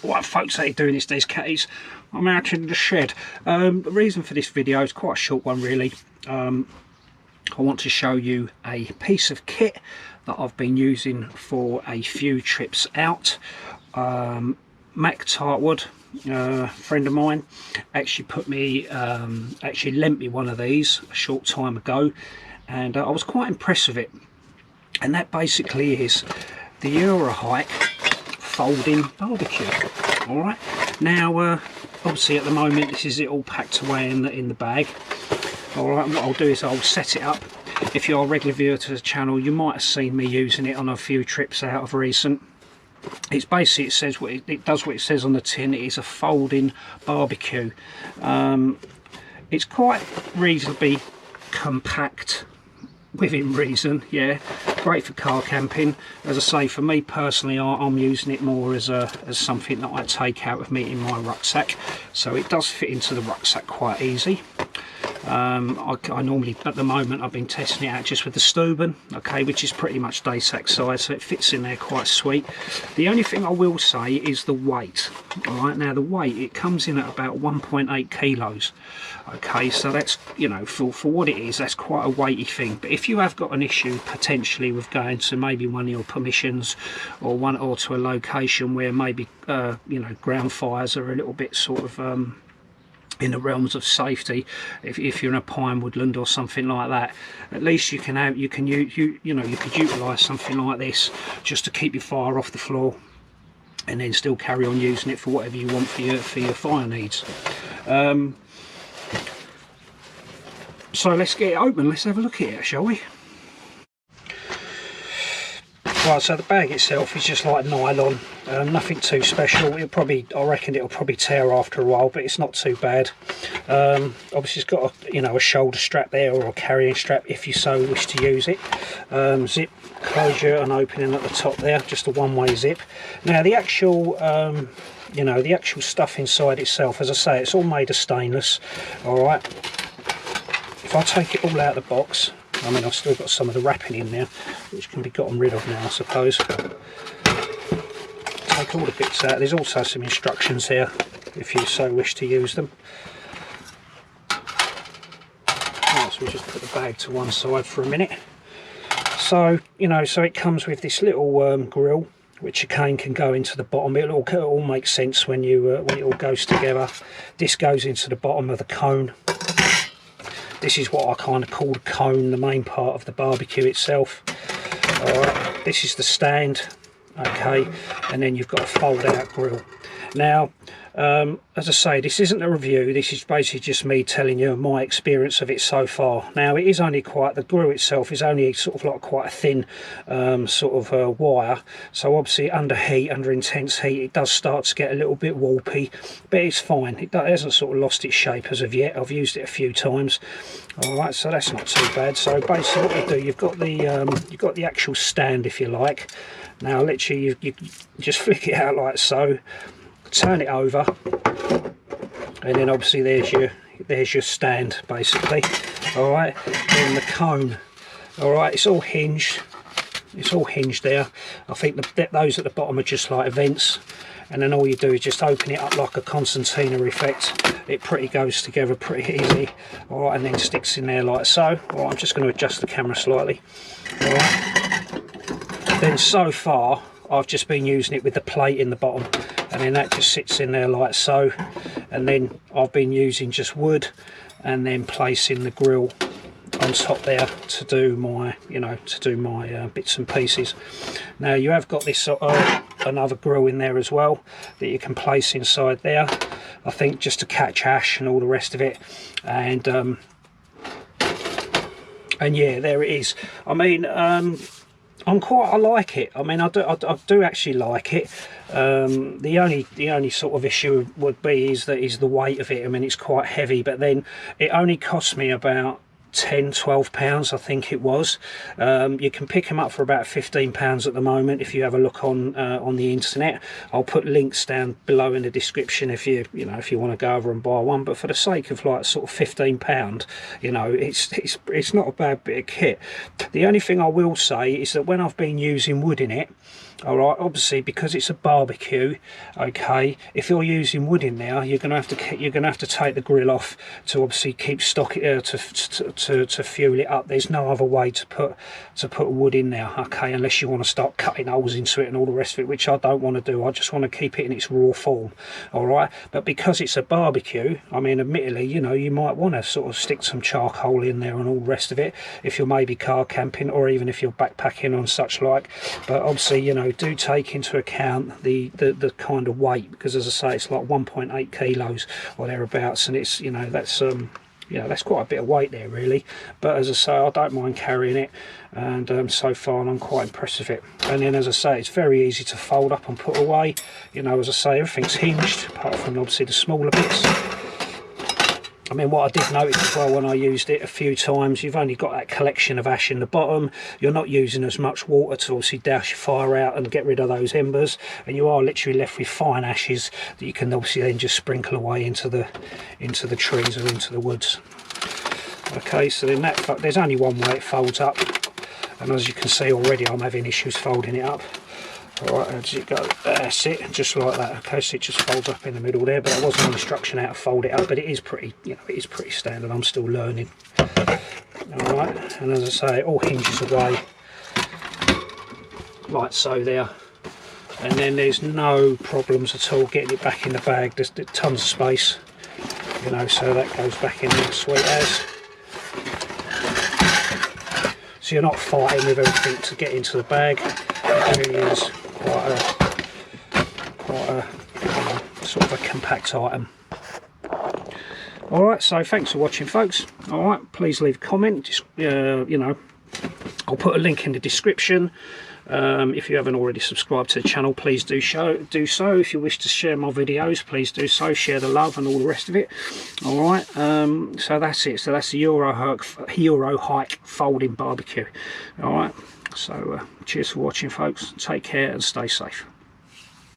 Right folks, how you doing? It's these catties. I'm out in the shed. The reason for this video is quite a short one really. I want to show you a piece of kit that I've been using for a few trips out. Mac Tightwood, a friend of mine, actually lent me one of these a short time ago, and I was quite impressed with it. And that basically is the Eurohike folding barbecue. All right, now obviously at the moment this is it all packed away in the bag. All right, and what I'll do is I'll set it up. If you're a regular viewer to the channel, you might have seen me using it on a few trips out of recent. It's basically, it says what it does what it says on the tin. It is a folding barbecue. It's quite reasonably compact within reason, yeah. Great for car camping. As I say, for me personally, I'm using it more as something that I take out with me in my rucksack, so it does fit into the rucksack quite easy. I normally, at the moment, I've been testing it out just with the Steuben, okay, which is pretty much day sack size, so it fits in there quite sweet. The only thing I will say is the weight. All right, now the weight, it comes in at about 1.8 kilos. Okay, so that's, you know, for what it is, that's quite a weighty thing. But if you have got an issue potentially with going to maybe one of your permissions or to a location where maybe you know, ground fires are a little bit sort of in the realms of safety, if you're in a pine woodland or something like that, at least you could utilize something like this just to keep your fire off the floor, and then still carry on using it for whatever you want for your fire needs. So let's get it open, let's have a look at it, shall we? Right, so the bag itself is just like nylon, nothing too special. I reckon it'll probably tear after a while, but it's not too bad. Obviously it's got a shoulder strap there, or a carrying strap if you so wish to use it. Zip closure and opening at the top there, just a one-way zip. Now the actual the actual stuff inside itself, as I say, it's all made of stainless. All right, if I take it all out of the box, I mean, I've still got some of the wrapping in there, which can be gotten rid of now, I suppose. Take all the bits out. There's also some instructions here, if you so wish to use them. Right, so we just put the bag to one side for a minute. So, so it comes with this little grill, which again can go into the bottom. It'll all make sense when it all goes together. This goes into the bottom of the cone. This is what I kind of call the cone, the main part of the barbecue itself. Alright, this is the stand, okay, and then you've got a fold out grill. Now, as I say, this isn't a review, this is basically just me telling you my experience of it so far. Now, it is only the grill itself is only sort of like quite a thin wire, so obviously under intense heat, it does start to get a little bit warpy, but it's fine. It hasn't sort of lost its shape as of yet. I've used it a few times. Alright, so that's not too bad. So basically what you do, you've got the actual stand, if you like. Now literally you just flick it out like so, turn it over, and then obviously there's your stand basically. All right, then the cone. All right, it's all hinged there. I think those at the bottom are just like vents, and then all you do is just open it up like a concertina effect. It goes together pretty easy. All right, and then sticks in there like so. All right, I'm just going to adjust the camera slightly. All right, then so far I've just been using it with the plate in the bottom, and then that just sits in there like so. And then I've been using just wood, and then placing the grill on top there to do my bits and pieces. Now you have got this another grill in there as well that you can place inside there, I think just to catch ash and all the rest of it. And yeah, there it is. I mean, I like it. I mean, I do actually like it. The only sort of issue would be is the weight of it. I mean, it's quite heavy, but then it only cost me about £10–12 I think it was. You can pick them up for about £15 at the moment if you have a look on the internet. I'll put links down below in the description if you want to go over and buy one, but for the sake of like sort of £15, it's not a bad bit of kit. The only thing I will say is that when I've been using wood in it, All right, obviously because it's a barbecue, okay, if you're using wood in there, you're gonna have to take the grill off to obviously keep stock to fuel it up. There's no other way to put wood in there, okay, unless you want to start cutting holes into it and all the rest of it, which I don't want to do. I just want to keep it in its raw form. All right, but because it's a barbecue, I mean, admittedly, you know, you might want to sort of stick some charcoal in there and all the rest of it if you're maybe car camping, or even if you're backpacking on such like. But obviously, you know, do take into account the kind of weight, because as I say, it's like 1.8 kilos or thereabouts, and it's, you know, that's yeah, that's quite a bit of weight there really. But as I say, I don't mind carrying it, and so far I'm quite impressed with it. And then, as I say, it's very easy to fold up and put away. You know, as I say, everything's hinged apart from obviously the smaller bits. I mean, what I did notice as well when I used it a few times, you've only got that collection of ash in the bottom. You're not using as much water to obviously douse your fire out and get rid of those embers, and you are literally left with fine ashes that you can obviously then just sprinkle away into the trees or into the woods. Okay, so then there's only one way it folds up, and as you can see already, I'm having issues folding it up. Alright, how does it go? That's it, just like that. Okay, so it just folds up in the middle there, but there wasn't an instruction how to fold it up, but it is pretty, you know, it is pretty standard. I'm still learning. Alright, and as I say, it all hinges away like so there, and then there's no problems at all getting it back in the bag. There's tons of space, you know, so that goes back in there sweet as. So you're not fighting with everything to get into the bag. It really is quite a sort of a compact item. Alright, so thanks for watching, folks. Alright, please leave a comment. Just, you know, I'll put a link in the description. If you haven't already subscribed to the channel, please do so. If you wish to share my videos, please do so. Share the love and all the rest of it. Alright, so that's it. So that's the Eurohike folding barbecue. Alright, so cheers for watching, folks. Take care and stay safe.